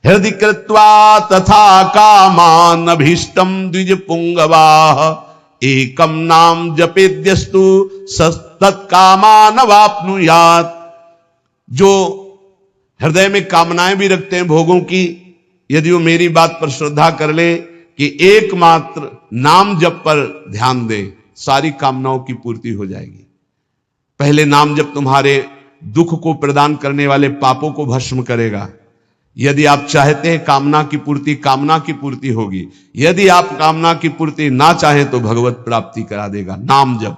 हृदि कृत्वा तथा कामान अभीष्टम द्विज पुंगवाह एकम नाम जपेद्यस्तु तत्कामान वाप्नुयात्। जो हृदय में कामनाएं भी रखते हैं भोगों की, यदि वो मेरी बात पर श्रद्धा कर ले कि एकमात्र नाम जप पर ध्यान दे, सारी कामनाओं की पूर्ति हो जाएगी। पहले नाम जप तुम्हारे दुख को प्रदान करने वाले पापों को भस्म करेगा। यदि आप चाहते हैं कामना की पूर्ति होगी। यदि आप कामना की पूर्ति ना चाहें तो भगवत प्राप्ति करा देगा नाम जप।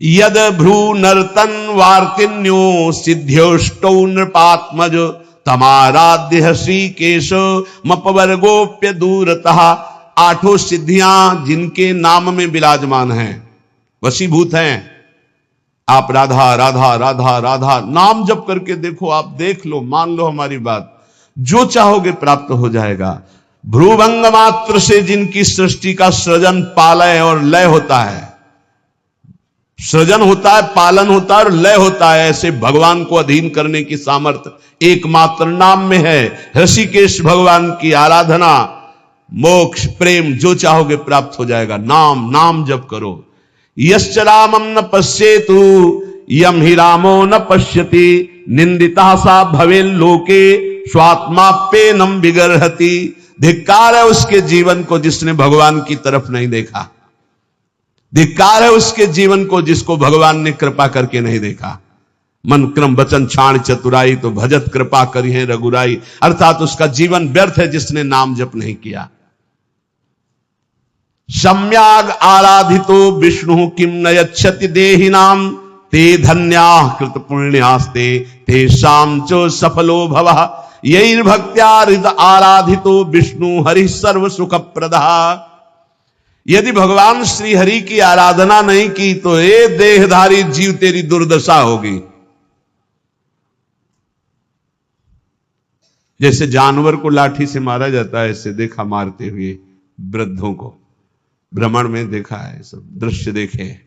यद भ्रू नर्तन वार्तिन्यो सिद्ध्योष्टौ नृपात्मज तमाराध्य श्री केशो मपवर्गोप्य दूरतः। आठों सिद्धियां जिनके नाम में विराजमान हैं, वशीभूत हैं। आप राधा राधा राधा राधा नाम जप करके देखो, आप देख लो, मान लो हमारी बात, जो चाहोगे प्राप्त हो जाएगा। भ्रूभंग मात्र से जिनकी सृष्टि का सृजन पालय और लय होता है, सृजन होता है, पालन होता है और लय होता है, ऐसे भगवान को अधीन करने की सामर्थ्य एकमात्र नाम में है। ऋषिकेश भगवान की आराधना, मोक्ष, प्रेम जो चाहोगे प्राप्त हो जाएगा। नाम जप करो। यश्च रामं न पश्येतु यम हि रामो न पश्यति निंदिता सा भवेल लोके स्वात्माप्येनम विगर्हति। धिक्कार है उसके जीवन को जिसने भगवान की तरफ नहीं देखा। धिक्कार है उसके जीवन को जिसको भगवान ने कृपा करके नहीं देखा। मन क्रम वचन छाण चतुराई तो भजत कृपा करी है रघुराई। अर्थात उसका जीवन व्यर्थ है जिसने नाम जप नहीं किया। सम्याग आराधितो विष्णु किम न यच्छति देहिनाम ते धन्या कृत पुण्यास्ते तेषां च सफलो भवः। यैर् भक्त्या हृद आराधितो विष्णु हरि सर्व सुख प्रदः। यदि भगवान श्री हरि की आराधना नहीं की तो ये देहधारी जीव तेरी दुर्दशा होगी। जैसे जानवर को लाठी से मारा जाता है, ऐसे देखा मारते हुए वृद्धों को, भ्रमण में देखा है, सब दृश्य देखे।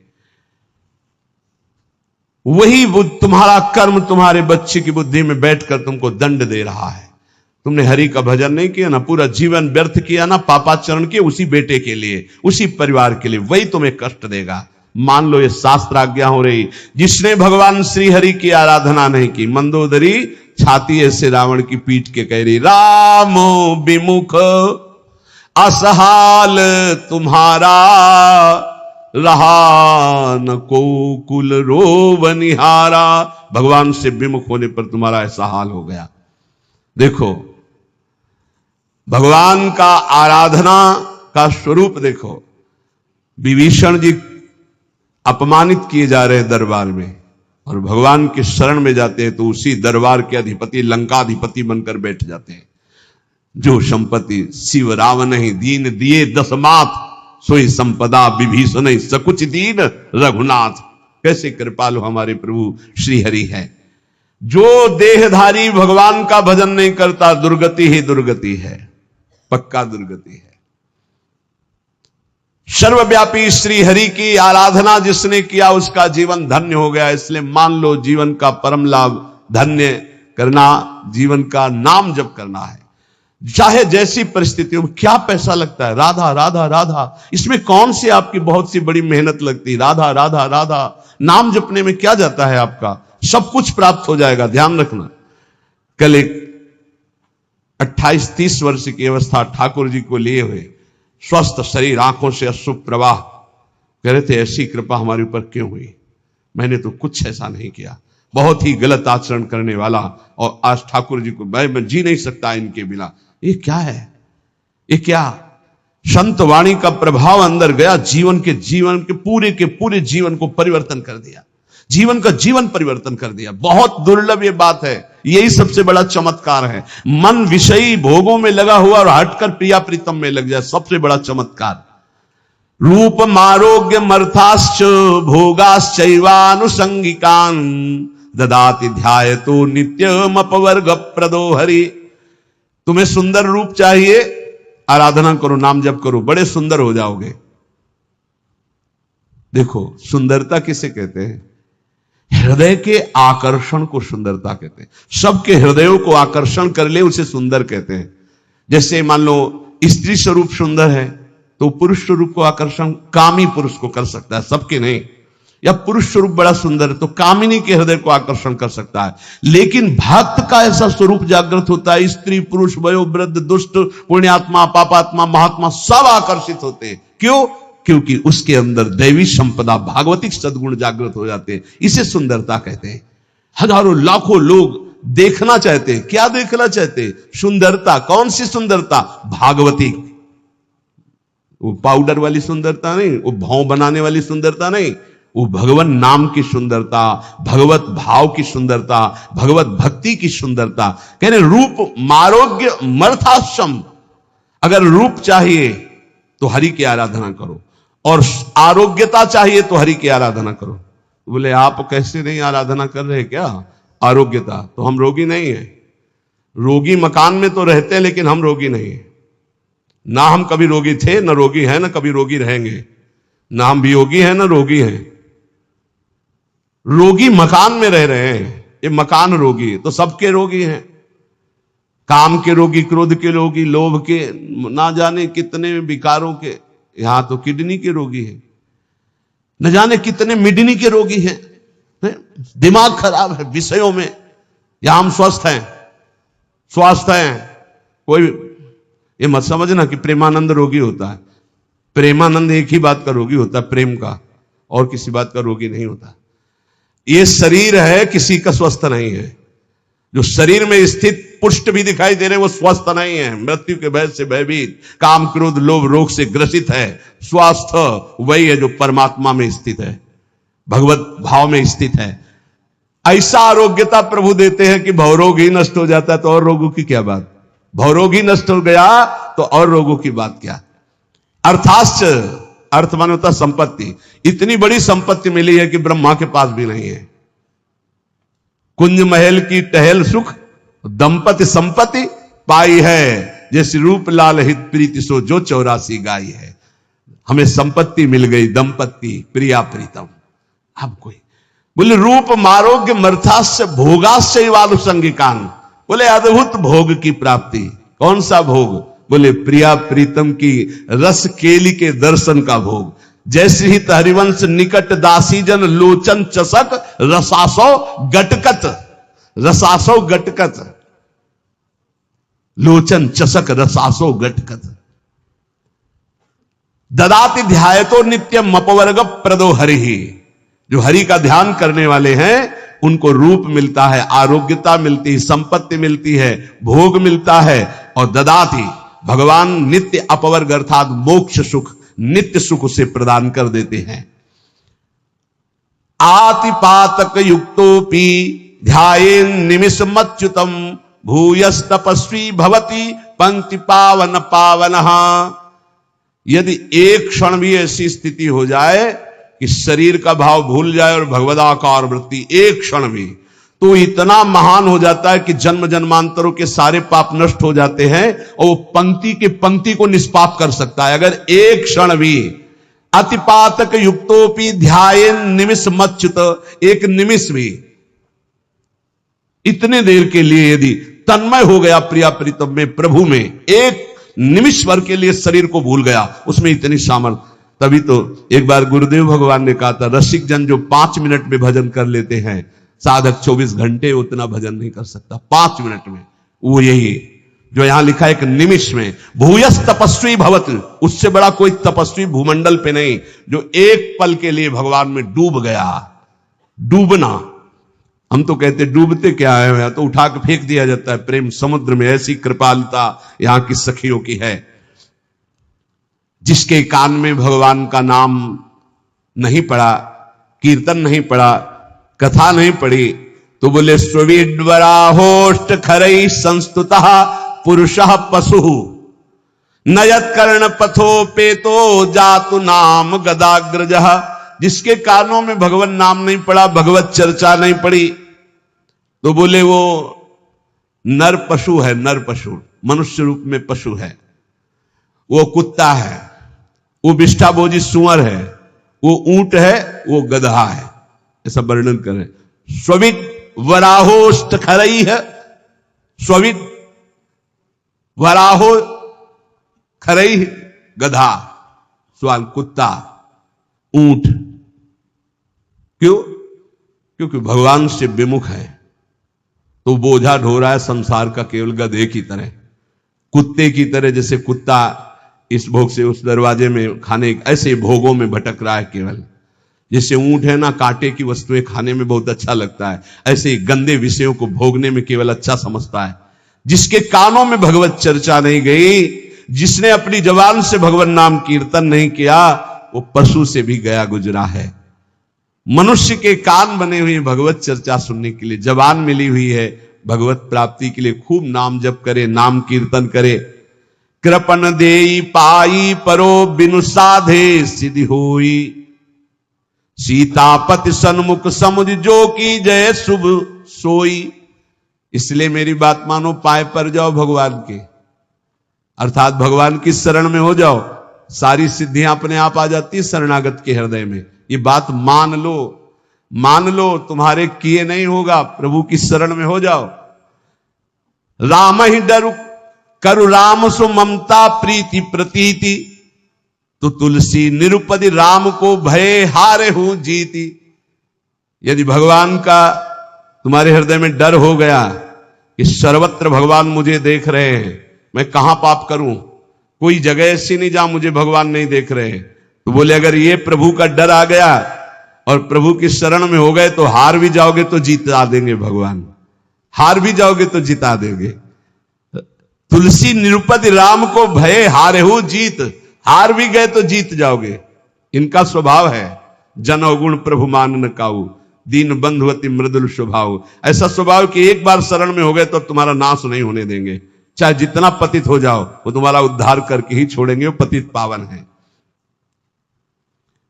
वही तुम्हारा कर्म तुम्हारे बच्चे की बुद्धि में बैठकर तुमको दंड दे रहा है। तुमने हरि का भजन नहीं किया ना, पूरा जीवन व्यर्थ किया ना, पापाचरण किए उसी बेटे के लिए, उसी परिवार के लिए, वही तुम्हें कष्ट देगा। मान लो ये शास्त्र आज्ञा हो रही। जिसने भगवान श्री हरि की आराधना नहीं की, मंदोदरी छाती ऐसे रावण की पीठ के कह रही, रामो विमुख असहाल तुम्हारा रहा न को कुल रोवनिहारा। भगवान से विमुख होने पर तुम्हारा ऐसा हाल हो गया। देखो भगवान का आराधना का स्वरूप देखो। विभीषण जी अपमानित किए जा रहे हैं दरबार में, और भगवान के शरण में जाते हैं तो उसी दरबार के अधिपति लंकाधिपति बनकर बैठ जाते हैं। जो संपत्ति शिव रावण ही दीन दिए दसमात, सोई संपदा विभीषण ही सकुच दीन रघुनाथ। कैसे कृपालु हमारे प्रभु श्री हरि है। जो देहधारी भगवान का भजन नहीं करता, दुर्गति ही दुर्गति है, पक्का दुर्गति है। सर्वव्यापी श्री हरि की आराधना जिसने किया उसका जीवन धन्य हो गया। इसलिए मान लो जीवन का परम लाभ धन्य करना, जीवन का नाम जप करना है। चाहे जैसी परिस्थितियों में। क्या पैसा लगता है? राधा राधा राधा, इसमें कौन सी आपकी बहुत सी बड़ी मेहनत लगती? राधा राधा राधा नाम जपने में क्या जाता है आपका? सब कुछ प्राप्त हो जाएगा। ध्यान रखना। कल एक 28-30 वर्ष की अवस्था ठाकुर जी को लिए हुए, स्वस्थ शरीर, आंखों से अश्रु प्रवाह, कह रहे थे ऐसी कृपा हमारे ऊपर क्यों हुई? मैंने तो कुछ ऐसा नहीं किया, बहुत ही गलत आचरण करने वाला, और आज ठाकुर जी को मैं जी नहीं सकता इनके बिना। ये क्या है? ये क्या संत वाणी का प्रभाव अंदर गया, जीवन के पूरे जीवन को परिवर्तन कर दिया, जीवन का जीवन परिवर्तन कर दिया। बहुत दुर्लभ ये बात है। यही सबसे बड़ा चमत्कार है। मन विषयी भोगों में लगा हुआ और हटकर प्रिया प्रीतम में लग जाए, सबसे बड़ा चमत्कार। रूप मारोग्य मर्थाश्च भोगाश्चैवानुसंगिकान् ददाति ध्यायतो नित्यम अपवर्ग प्रदो हरि। तुम्हें सुंदर रूप चाहिए, आराधना करो, नाम जप करो, बड़े सुंदर हो जाओगे। देखो सुंदरता किसे कहते हैं? हृदय के आकर्षण को सुंदरता कहते हैं। सबके हृदयों को आकर्षण कर ले उसे सुंदर कहते हैं। जैसे मान लो स्त्री स्वरूप सुंदर है तो पुरुष स्वरूप को आकर्षण कामी पुरुष को कर सकता है, सबके नहीं। या पुरुष स्वरूप बड़ा सुंदर है तो कामिनी के हृदय को आकर्षण कर सकता है। लेकिन भक्त का ऐसा स्वरूप जागृत होता है, स्त्री पुरुष वयोवृद्ध दुष्ट पुण्यात्मा पापात्मा महात्मा सब आकर्षित होते हैं। क्यों? क्योंकि उसके अंदर दैवी संपदा भागवतिक सद्गुण जागृत हो जाते हैं। इसे सुंदरता कहते हैं। हजारों लाखों लोग देखना चाहते हैं। क्या देखना चाहते हैं? सुंदरता। कौन सी सुंदरता? भागवतिक। वो पाउडर वाली सुंदरता नहीं, वो भाव बनाने वाली सुंदरता नहीं, वो भगवान नाम की सुंदरता, भगवत भाव की सुंदरता, भगवत भक्ति की सुंदरता। कहने रूप मारोग्य मर्थाश्रम। अगर रूप चाहिए तो हरि की आराधना करो और आरोग्यता चाहिए तो हरि की आराधना करो। बोले आप कैसे नहीं आराधना कर रहे क्या? आरोग्यता तो हम रोगी नहीं है। रोगी मकान में तो रहते हैं लेकिन हम रोगी नहीं है। ना हम कभी रोगी थे, ना रोगी है, ना कभी रोगी रहेंगे। ना हम वियोगी हैं, ना रोगी हैं। रोगी मकान में रह रहे हैं, ये मकान रोगी है। तो सबके रोगी हैं। काम के रोगी, क्रोध के रोगी, लोभ के, ना जाने कितने विकारों के। यहां तो किडनी के रोगी है, न जाने कितने मिडनी के रोगी हैं। दिमाग खराब है विषयों में। यहां हम स्वस्थ हैं, स्वस्थ हैं। कोई ये मत समझना कि प्रेमानंद रोगी होता है। प्रेमानंद एक ही बात का रोगी होता है, प्रेम का, और किसी बात का रोगी नहीं होता। ये शरीर है, किसी का स्वस्थ नहीं है। जो शरीर में स्थित पुष्ट भी दिखाई दे रहे वो स्वस्थ नहीं है। मृत्यु के भय से भयभीत, काम क्रोध लोभ रोग से ग्रसित है। स्वस्थ वही है जो परमात्मा में स्थित है, भगवत भाव में स्थित है। ऐसा आरोग्यता प्रभु देते हैं कि भवरोग ही नष्ट हो जाता है तो और रोगों की क्या बात। भवरोग ही नष्ट हो गया तो और रोगों की बात क्या। अर्थाश्च, अर्थ माने होता संपत्ति। इतनी बड़ी संपत्ति मिली है कि ब्रह्मा के पास भी नहीं है। कुंज महल की टहल सुख, दंपति संपत्ति पाई है। जैसे रूप लाल हित प्रीति सो जो 84 गाई है। हमें संपत्ति मिल गई, दंपत्ति प्रिया प्रीतम। अब कोई बोले रूप मारोग्य मर्थास्य भोगास्य वालुसंगिकान। बोले अद्भुत भोग की प्राप्ति। कौन सा भोग? बोले प्रिया प्रीतम की रस केली के दर्शन का भोग। जैसे ही हरिवंश निकट दासी जन लोचन चसक रसासो गटकत, रसासो गटकत, लोचन चसक रसासो गटकत। ददाति ध्यायतो नित्यम अपवर्ग प्रदो हरि। जो हरि का ध्यान करने वाले हैं उनको रूप मिलता है, आरोग्यता मिलती है, संपत्ति मिलती है, भोग मिलता है। और ददाति भगवान नित्य अपवर्ग अर्थात मोक्ष सुख, नित्य सुख उसे प्रदान कर देते हैं। आतिपातक युक्तोपि ध्यायेन निमिषमच्युतम भूयस तपस्वी भवति पंक्ति पावन पावनः। यदि एक क्षण भी ऐसी स्थिति हो जाए कि शरीर का भाव भूल जाए और भगवदाकार वृत्ति, एक क्षण भी, तो इतना महान हो जाता है कि जन्म जन्मांतरों के सारे पाप नष्ट हो जाते हैं और वो पंक्ति के पंक्ति को निष्पाप कर सकता है। अगर एक क्षण भी अतिपातक युक्तोपि ध्यायेन निमिषमच्युत, एक निमिष भी, इतने देर के लिए यदि तन्मय हो गया प्रिया प्रीतम में, प्रभु में, एक निमिष भर के लिए शरीर को भूल गया, उसमें इतनी सामर्थ्य। तभी तो एक बार गुरुदेव भगवान ने कहा था, रसिक जन जो 5 मिनट में भजन कर लेते हैं, साधक 24 घंटे उतना भजन नहीं कर सकता। 5 मिनट में, वो यही जो यहां लिखा है, एक निमिष में। भूयस तपस्वी भवत, उससे बड़ा कोई तपस्वी भूमंडल पे नहीं जो एक पल के लिए भगवान में डूब गया। डूबना, हम तो कहते डूबते क्या है, तो उठा के फेंक दिया जाता है प्रेम समुद्र में। ऐसी कृपालुता यहां की सखियों की है। जिसके कान में भगवान का नाम नहीं पड़ा, कीर्तन नहीं पड़ा, कथा नहीं पड़ी, तो बोले स्वीड्वराहोष्ट खरई संस्तुतः पुरुषः पशु नयत कर्ण पथोपेतो जातु नाम गदाग्रजः। जिसके कानों में भगवान नाम नहीं पड़ा, भगवत चर्चा नहीं पड़ी, तो बोले वो नर पशु है। नर पशु मनुष्य रूप में पशु है, वो कुत्ता है, वो विष्ठाभोजी सुअर है, वो ऊंट है, वो गधा है, ऐसा वर्णन करें। स्वविद वराहोष्ट खरई है, स्वविद वराहो खरई गधा, सवाल कुत्ता, ऊंट। क्यों? क्योंकि भगवान से विमुख है, तो बोझा ढो रहा है संसार का केवल गधे की तरह, कुत्ते की तरह। जैसे कुत्ता इस भोग से उस दरवाजे में खाने, ऐसे भोगों में भटक रहा है केवल। जैसे ऊंट है ना, कांटे की वस्तुएं खाने में बहुत अच्छा लगता है, ऐसे ही गंदे विषयों को भोगने में केवल अच्छा समझता है। जिसके कानों में भगवत चर्चा नहीं गई, जिसने अपनी जबान से भगवत नाम कीर्तन नहीं किया, वो पशु से भी गया गुजरा है। मनुष्य के कान बने हुए भगवत चर्चा सुनने के लिए, जबान मिली हुई है भगवत प्राप्ति के लिए। खूब नाम जप करे, नाम कीर्तन करे। कृपन देई पाई परो बिनु साधे सिद्धि होई, सीतापति सन्मुख समुझ जो की जय शुभ सोई। इसलिए मेरी बात मानो, पाए पर जाओ भगवान के, अर्थात भगवान की शरण में हो जाओ, सारी सिद्धियां अपने आप आ जाती है शरणागत के हृदय में। ये बात मान लो, मान लो, तुम्हारे किए नहीं होगा, प्रभु की शरण में हो जाओ। राम ही डरु करु राम सु ममता प्रीति प्रतीति, तो तुलसी निरुपति राम को भय हारे हूं जीती। यदि भगवान का तुम्हारे हृदय में डर हो गया कि सर्वत्र भगवान मुझे देख रहे हैं, मैं कहां पाप करूं, कोई जगह ऐसी नहीं जहां मुझे भगवान नहीं देख रहे हैं, तो बोले अगर ये प्रभु का डर आ गया और प्रभु की शरण में हो गए तो हार भी जाओगे तो जीता देंगे भगवान, हार भी जाओगे तो जिता देंगे। तुलसी निरुपति राम को भय हारे हो जीत, हार भी गए तो जीत जाओगे। इनका स्वभाव है जन अवगुण प्रभु मान न काऊ, दीन बंधुवती मृदुल स्वभाव। ऐसा स्वभाव कि एक बार शरण में हो गए तो तुम्हारा नाश नहीं होने देंगे, चाहे जितना पतित हो जाओ वो तुम्हारा उद्धार करके ही छोड़ेंगे, वो पतित पावन है।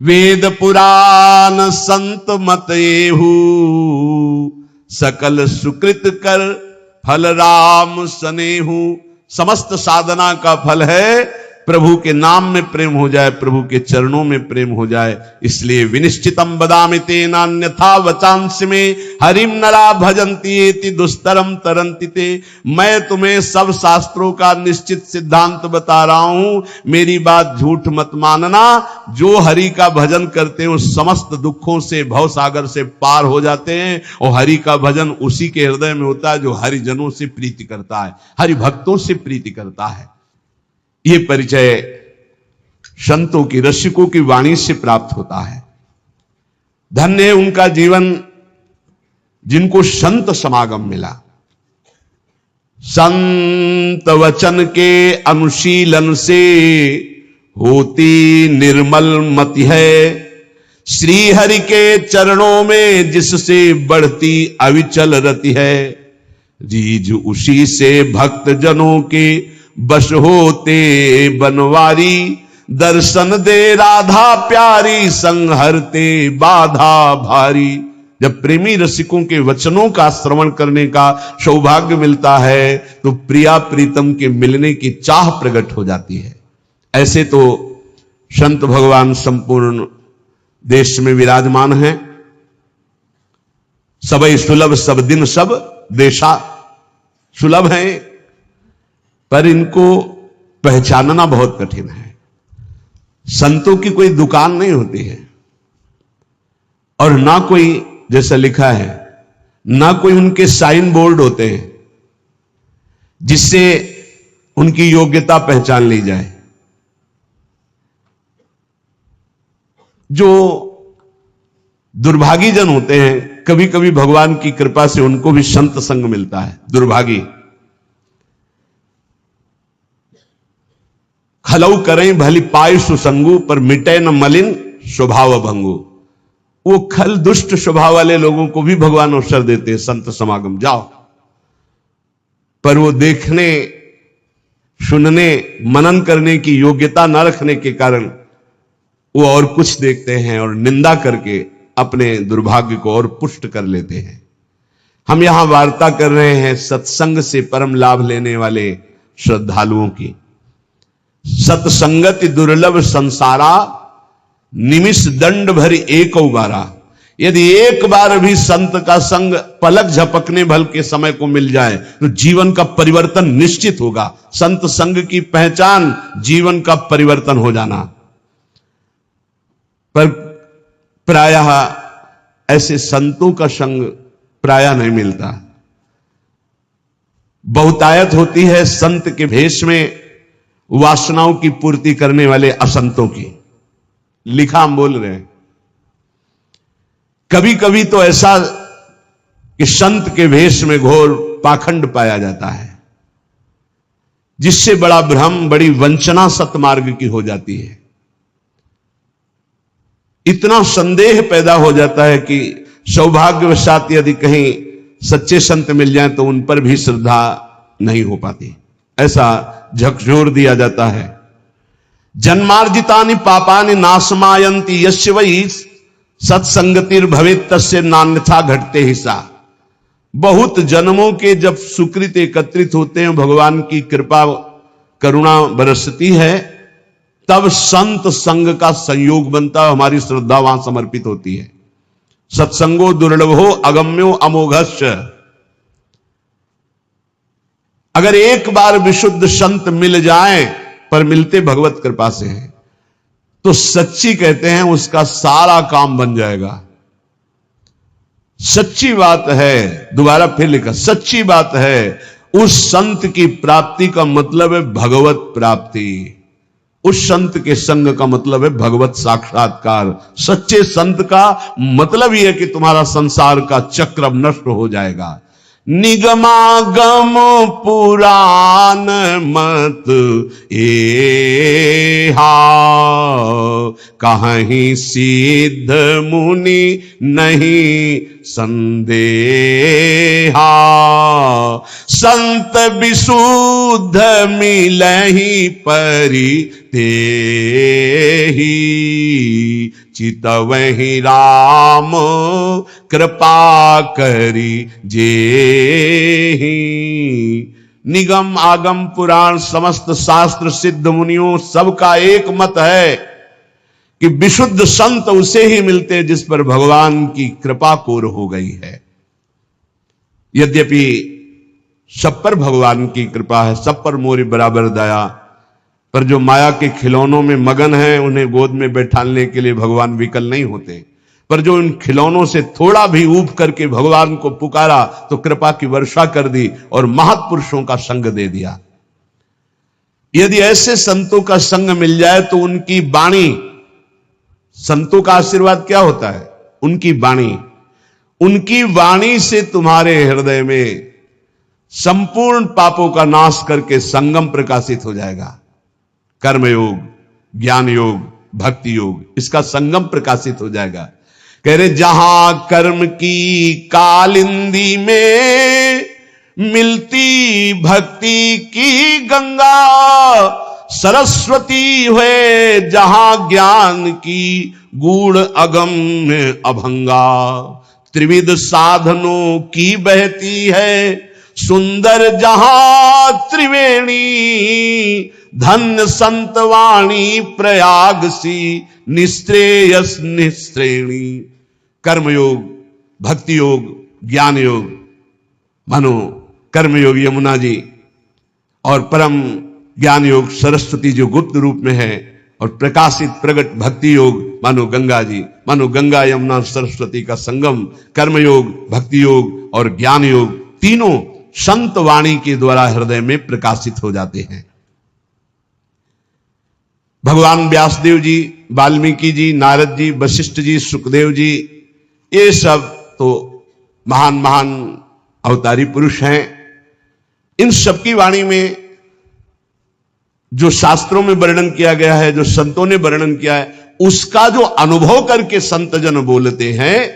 वेद पुराण संत मत एहू, सकल सुकृत कर फल राम सनेहू। समस्त साधना का फल है प्रभु के नाम में प्रेम हो जाए, प्रभु के चरणों में प्रेम हो जाए। इसलिए विनिश्चितम बदामि तेनान्यथा वचांसि में, हरिम नरा भजन्ति एति दुस्तरम तरन्ति ते। मैं तुम्हें सब शास्त्रों का निश्चित सिद्धांत बता रहा हूं, मेरी बात झूठ मत मानना। जो हरि का भजन करते हैं वो समस्त दुखों से, भव सागर से पार हो जाते हैं। और हरि का भजन उसी के हृदय में होता है जो हरिजनों से प्रीति करता है, हरि भक्तों से प्रीति करता है। ये परिचय संतों की, रसिकों की वाणी से प्राप्त होता है। धन्य है उनका जीवन जिनको संत समागम मिला। संत वचन के अनुशीलन से होती निर्मल मति है, श्री हरि के चरणों में जिससे बढ़ती अविचल रति है। रीझ उसी से भक्त जनों के बस होते बनवारी, दर्शन दे राधा प्यारी संहरते बाधा भारी। जब प्रेमी रसिकों के वचनों का श्रवण करने का सौभाग्य मिलता है तो प्रिया प्रीतम के मिलने की चाह प्रकट हो जाती है। ऐसे तो संत भगवान संपूर्ण देश में विराजमान हैं। सबई सुलभ सब दिन सब देशा, सुलभ हैं पर इनको पहचानना बहुत कठिन है। संतों की कोई दुकान नहीं होती है और ना कोई, जैसा लिखा है, ना कोई उनके साइन बोर्ड होते हैं जिससे उनकी योग्यता पहचान ली जाए। जो दुर्भागी जन होते हैं, कभी कभी भगवान की कृपा से उनको भी संत संग मिलता है। दुर्भागी खलऊ करें भली पाय सुसंगु, पर मिटे न मलिन स्वभाव भंगु। वो खल दुष्ट स्वभाव वाले लोगों को भी भगवान अवसर देते हैं, संत समागम जाओ, पर वो देखने, सुनने, मनन करने की योग्यता न रखने के कारण वो और कुछ देखते हैं और निंदा करके अपने दुर्भाग्य को और पुष्ट कर लेते हैं। हम यहां वार्ता कर रहे हैं सत्संग से परम लाभ लेने वाले श्रद्धालुओं की। सत्संगति दुर्लभ संसारा, निमिष दंड भरी एक उबारा। यदि एक बार भी संत का संग पलक झपकने भर के समय को मिल जाए तो जीवन का परिवर्तन निश्चित होगा। संत संग की पहचान जीवन का परिवर्तन हो जाना। पर प्रायः ऐसे संतों का संग प्रायः नहीं मिलता। बहुतायत होती है संत के भेष में वासनाओं की पूर्ति करने वाले असंतों की। लिखा हम बोल रहे हैं। कभी कभी तो ऐसा कि संत के भेष में घोर पाखंड पाया जाता है, जिससे बड़ा भ्रम, बड़ी वंचना सतमार्ग की हो जाती है। इतना संदेह पैदा हो जाता है कि सौभाग्यवशात यदि कहीं सच्चे संत मिल जाएं तो उन पर भी श्रद्धा नहीं हो पाती। ऐसा झकझोर दिया जाता है। जन्मार्जितानि पापानि नाशमायन्ति यस्य वै सत्संगतिर भवेत् तस्य नान्यथा घटते हिस्सा। बहुत जन्मों के जब सुकृत एकत्रित होते हैं, भगवान की कृपा करुणा बरसती है, तब संत संग का संयोग बनता है। हमारी श्रद्धा वहां समर्पित होती है। सत्संगो दुर्लभो अगम्यो अमोघश्च। अगर एक बार विशुद्ध संत मिल जाए, पर मिलते भगवत कृपा से हैं, तो सच्ची कहते हैं उसका सारा काम बन जाएगा। सच्ची बात है, दोबारा फिर लिखा, सच्ची बात है। उस संत की प्राप्ति का मतलब है भगवत प्राप्ति। उस संत के संग का मतलब है भगवत साक्षात्कार। सच्चे संत का मतलब यह है कि तुम्हारा संसार का चक्र नष्ट हो जाएगा। निगमागम पुराण मत एहा, कहीं सिद्ध मुनि नहीं संदेहा। संत विशुद्ध मिलहि परि तेहि, चितवहि राम कृपा करि जेहि। निगम आगम पुराण समस्त शास्त्र सिद्ध मुनियों सबका एक मत है कि विशुद्ध संत उसे ही मिलते जिस पर भगवान की कृपा कोर हो गई है। यद्यपि सब पर भगवान की कृपा है, सब पर मोरी बराबर दया, पर जो माया के खिलौनों में मगन है उन्हें गोद में बैठाने के लिए भगवान विकल नहीं होते। पर जो उन खिलौनों से थोड़ा भी ऊब करके भगवान को पुकारा तो कृपा की वर्षा कर दी और महत्पुरुषों का संग दे दिया। यदि ऐसे संतों का संग मिल जाए तो उनकी वाणी, संतों का आशीर्वाद क्या होता है? उनकी वाणी, उनकी वाणी से तुम्हारे हृदय में संपूर्ण पापों का नाश करके संगम प्रकाशित हो जाएगा। कर्मयोग, ज्ञान योग, भक्ति योग, इसका संगम प्रकाशित हो जाएगा। कह रहे जहां कर्म की कालिंदी में मिलती भक्ति की गंगा, सरस्वती हुए जहां ज्ञान की गूढ़ अगम्य अभंगा। त्रिविध साधनों की बहती है सुंदर जहां त्रिवेणी, धन्य संतवाणी प्रयाग सी निश्रेयस निश्रेणी। कर्मयोग, भक्ति योग, ज्ञान योग, मानो कर्मयोग यमुना जी और परम ज्ञान योग सरस्वती जो गुप्त रूप में है, और प्रकाशित प्रगट भक्ति योग मानो गंगा जी। मानो गंगा यमुना सरस्वती का संगम कर्मयोग, भक्ति योग और ज्ञान योग तीनों संत वाणी के द्वारा हृदय में प्रकाशित हो जाते हैं। भगवान व्यासदेव जी, वाल्मीकि जी, नारद जी, वशिष्ठ जी, सुखदेव जी, ये सब तो महान महान अवतारी पुरुष हैं। इन सबकी वाणी में जो शास्त्रों में वर्णन किया गया है, जो संतों ने वर्णन किया है, उसका जो अनुभव करके संत जन बोलते हैं,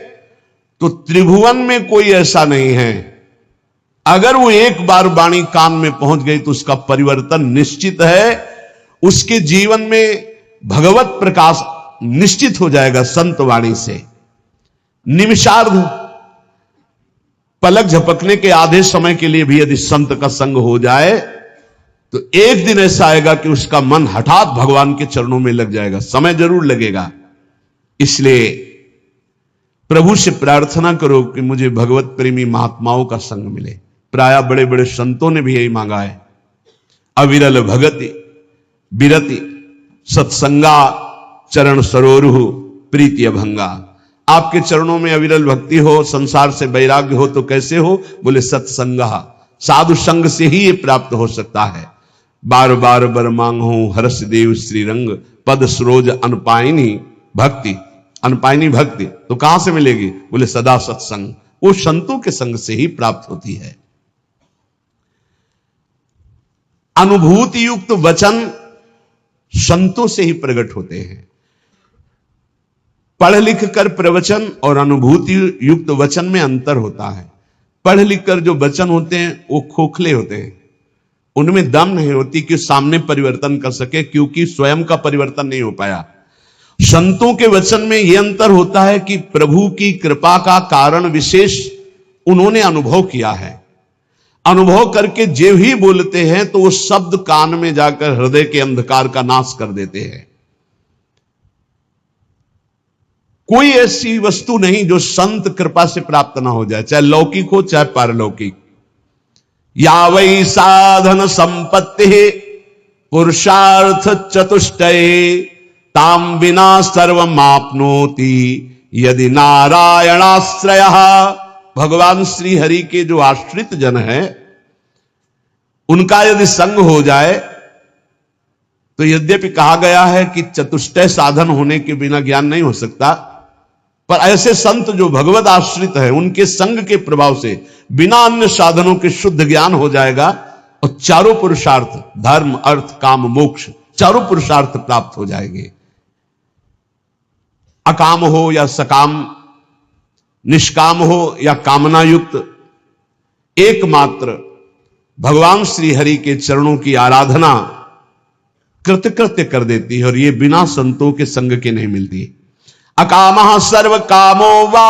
तो त्रिभुवन में कोई ऐसा नहीं है। अगर वो एक बार वाणी कान में पहुंच गई तो उसका परिवर्तन निश्चित है। उसके जीवन में भगवत प्रकाश निश्चित हो जाएगा संत वाणी से। निमिषार्ध, पलक झपकने के आधे समय के लिए भी यदि संत का संग हो जाए तो एक दिन ऐसा आएगा कि उसका मन हठात भगवान के चरणों में लग जाएगा। समय जरूर लगेगा। इसलिए प्रभु से प्रार्थना करो कि मुझे भगवत प्रेमी महात्माओं का संग मिले। प्रायः बड़े बड़े संतों ने भी यही मांगा है। अविरल भगति विरति सत्संगा चरण सरोरुहु प्रीति अभंगा। आपके चरणों में अविरल भक्ति हो, संसार से वैराग्य हो तो कैसे हो? बोले सत्संगा, साधु संग से ही ये प्राप्त हो सकता है। बार बार बर मांगो हर्ष देव श्रीरंग, पद सरोज अनपायनी भक्ति। अनपायनी भक्ति तो कहां से मिलेगी? बोले सदा सत्संग, वो संतों के संग से ही प्राप्त होती है। अनुभूति युक्त वचन संतों से ही प्रकट होते हैं। पढ़ लिख कर प्रवचन और अनुभूति युक्त वचन में अंतर होता है। पढ़ लिख कर जो वचन होते हैं वो खोखले होते हैं, उनमें दम नहीं होती कि सामने परिवर्तन कर सके, क्योंकि स्वयं का परिवर्तन नहीं हो पाया। संतों के वचन में यह अंतर होता है कि प्रभु की कृपा का कारण विशेष उन्होंने अनुभव किया है। अनुभव करके जो ही बोलते हैं तो वो शब्द कान में जाकर हृदय के अंधकार का नाश कर देते हैं। कोई ऐसी वस्तु नहीं जो संत कृपा से प्राप्त ना हो जाए, चाहे लौकिक हो चाहे पारलौकिक। या वै साधन संपत्ति पुरुषार्थ चतुष्टये, ताम बिना सर्वमाप्नोति यदि नारायणाश्रय। भगवान श्री हरि के जो आश्रित जन है उनका यदि संग हो जाए तो यद्यपि कहा गया है कि चतुष्टय साधन होने के बिना ज्ञान नहीं हो सकता, पर ऐसे संत जो भगवत आश्रित है उनके संग के प्रभाव से बिना अन्य साधनों के शुद्ध ज्ञान हो जाएगा और चारों पुरुषार्थ धर्म अर्थ काम मोक्ष चारों पुरुषार्थ प्राप्त हो जाएंगे। अकाम हो या सकाम, निष्काम हो या कामना युक्त, एकमात्र भगवान श्री हरि के चरणों की आराधना कृतकृत्य कर देती है, और ये बिना संतों के संग के नहीं मिलती। अकामः सर्व कामो वा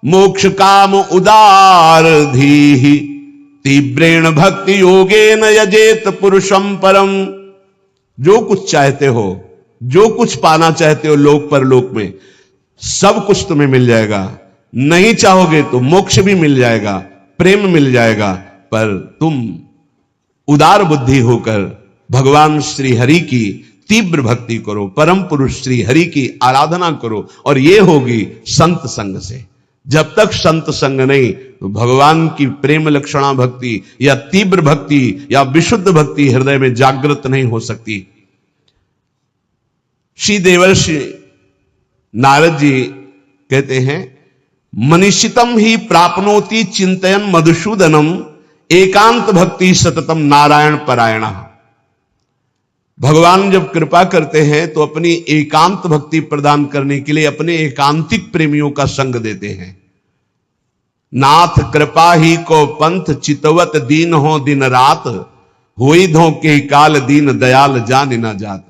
मोक्ष काम उदार धीहि, तीव्रेण भक्ति योगेन यजेत पुरुषम परम। जो कुछ चाहते हो, जो कुछ पाना चाहते हो लोक परलोक में, सब कुछ तुम्हें मिल जाएगा। नहीं चाहोगे तो मोक्ष भी मिल जाएगा, प्रेम मिल जाएगा, पर तुम उदार बुद्धि होकर भगवान श्री हरि की तीव्र भक्ति करो, परम पुरुष श्री हरि की आराधना करो, और ये होगी संत संग से। जब तक संत संग नहीं तो भगवान की प्रेम लक्षणा भक्ति या तीव्र भक्ति या विशुद्ध भक्ति हृदय में जागृत नहीं हो सकती। श्री देवर्षि नारद जी कहते हैं, मनीषितम ही प्राप्नोति चिंतयन मधुसूदनम, एकांत भक्ति सततम नारायण परायण। भगवान जब कृपा करते हैं तो अपनी एकांत भक्ति प्रदान करने के लिए अपने एकांतिक प्रेमियों का संग देते हैं। नाथ कृपा ही को पंथ चितवत दीन हो दिन रात, होई धो के काल दीन दयाल जान न जात।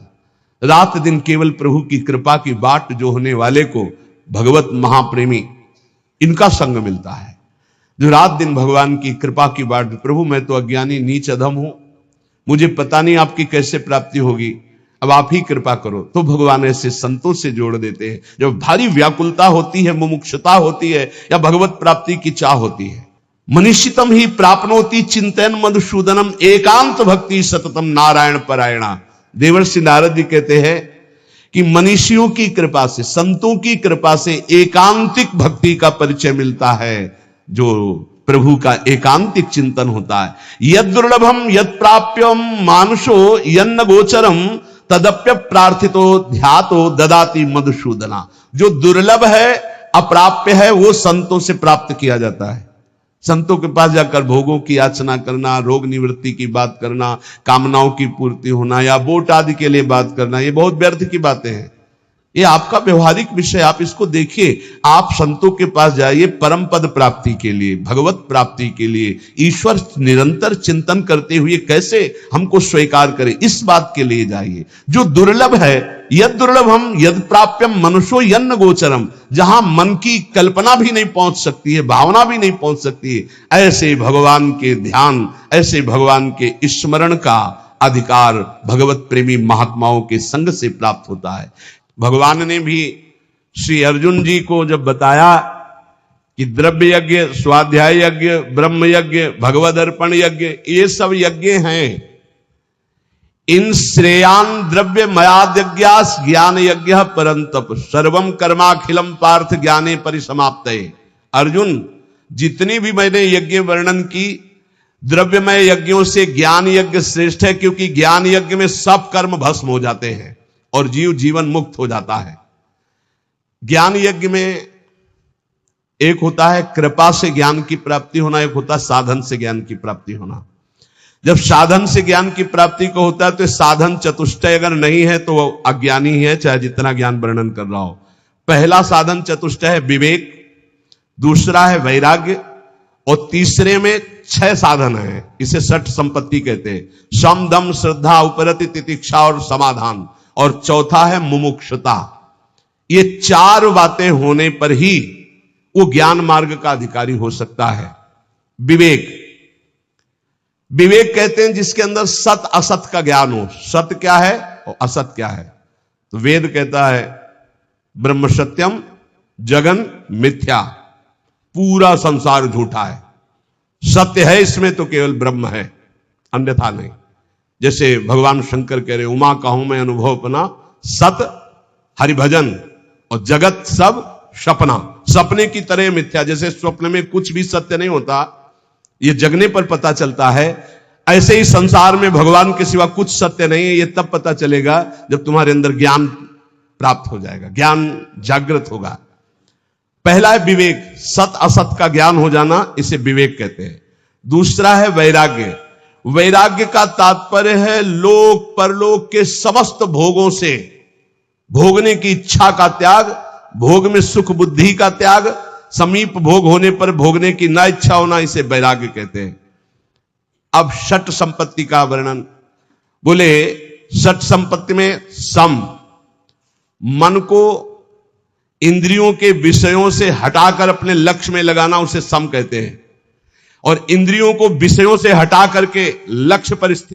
रात दिन केवल प्रभु की कृपा की बाट जो होने वाले को भगवत महाप्रेमी इनका संग मिलता है, जो रात दिन भगवान की कृपा की बाट। प्रभु मैं तो अज्ञानी नीच अधम हूं, मुझे पता नहीं आपकी कैसे प्राप्ति होगी, अब आप ही कृपा करो। तो भगवान ऐसे संतों से जोड़ देते हैं। जब भारी व्याकुलता होती है, मुमुक्षुता होती है या भगवत प्राप्ति की चाह होती है। मनीषितम ही प्राप्नोति चिंतन मधुसूदनम, एकांत भक्ति सततम नारायण परायणा। देवर्षि नारद जी कहते हैं कि मनीषियों की कृपा से, संतों की कृपा से एकांतिक भक्ति का परिचय मिलता है, जो प्रभु का एकांतिक चिंतन होता है। यद दुर्लभम यद प्राप्यम मानुषो यन्न गोचरम, तदप्य प्रार्थितो ध्यातो ददाति मधुसूदना। जो दुर्लभ है, अप्राप्य है, वो संतों से प्राप्त किया जाता है। संतों के पास जाकर भोगों की याचना करना, रोग निवृत्ति की बात करना, कामनाओं की पूर्ति होना या वोट आदि के लिए बात करना, ये बहुत व्यर्थ की बातें हैं। ये आपका व्यवहारिक विषय, आप इसको देखिए। आप संतों के पास जाइए परम पद प्राप्ति के लिए, भगवत प्राप्ति के लिए, ईश्वर निरंतर चिंतन करते हुए कैसे हमको स्वीकार करे, इस बात के लिए जाइए। जो दुर्लभ है, यद दुर्लभम यद प्राप्यम मनुष्यो यन्न गोचरम, जहां मन की कल्पना भी नहीं पहुंच सकती है, भावना भी नहीं पहुंच सकती है, ऐसे भगवान के ध्यान, ऐसे भगवान के स्मरण का अधिकार भगवत प्रेमी महात्माओं के संग से प्राप्त होता है। भगवान ने भी श्री अर्जुन जी को जब बताया कि द्रव्य यज्ञ, स्वाध्याय यज्ञ, ब्रह्म यज्ञ, भगवद अर्पण यज्ञ, ये सब यज्ञ हैं। इन श्रेयान द्रव्य मयाद यज्ञास ज्ञान यज्ञ परंतप सर्वम कर्माखिलम पार्थ ज्ञाने परिसमाप्तये। अर्जुन, जितनी भी मैंने यज्ञ वर्णन की, द्रव्यमय यज्ञों से ज्ञान यज्ञ श्रेष्ठ है, क्योंकि ज्ञान यज्ञ में सब कर्म भस्म हो जाते हैं और जीव जीवन मुक्त हो जाता है। ज्ञान यज्ञ में एक होता है कृपा से ज्ञान की प्राप्ति होना, एक होता है साधन से ज्ञान की प्राप्ति होना। जब साधन से ज्ञान की प्राप्ति को होता है तो साधन चतुष्टय अगर नहीं है तो वो अज्ञानी ही है, चाहे जितना ज्ञान वर्णन कर रहा हो। पहला साधन चतुष्टय है विवेक, दूसरा है वैराग्य, और तीसरे में 6 साधन है। इसे षट संपत्ति कहते हैं। सम, दम, श्रद्धा, उपरति, तितिक्षा और समाधान, और चौथा है मुमुक्षुता। ये 4 बातें होने पर ही वो ज्ञान मार्ग का अधिकारी हो सकता है। विवेक, विवेक कहते हैं जिसके अंदर सत असत का ज्ञान हो। सत्य क्या है और असत क्या है। तो वेद कहता है ब्रह्म सत्यम जगन मिथ्या, पूरा संसार झूठा है। सत्य है इसमें तो केवल ब्रह्म है, अन्यथा नहीं। जैसे भगवान शंकर कह रहे उमा कहूं मैं अनुभव अपना, सत हरिभजन और जगत सब सपना। सपने की तरह मिथ्या, जैसे स्वप्न में कुछ भी सत्य नहीं होता, ये जगने पर पता चलता है, ऐसे ही संसार में भगवान के सिवा कुछ सत्य नहीं है। ये तब पता चलेगा जब तुम्हारे अंदर ज्ञान प्राप्त हो जाएगा, ज्ञान जागृत होगा। पहला है विवेक, सत असत का ज्ञान हो जाना, इसे विवेक कहते हैं। दूसरा है वैराग्य। वैराग्य का तात्पर्य है लोक परलोक के समस्त भोगों से भोगने की इच्छा का त्याग, भोग में सुख बुद्धि का त्याग, समीप भोग होने पर भोगने की ना इच्छा होना, इसे वैराग्य कहते हैं। अब षट संपत्ति का वर्णन, बोले षट संपत्ति में सम, मन को इंद्रियों के विषयों से हटाकर अपने लक्ष्य में लगाना, उसे सम कहते हैं। और इंद्रियों को विषयों से हटा करके लक्ष्य पर स्थित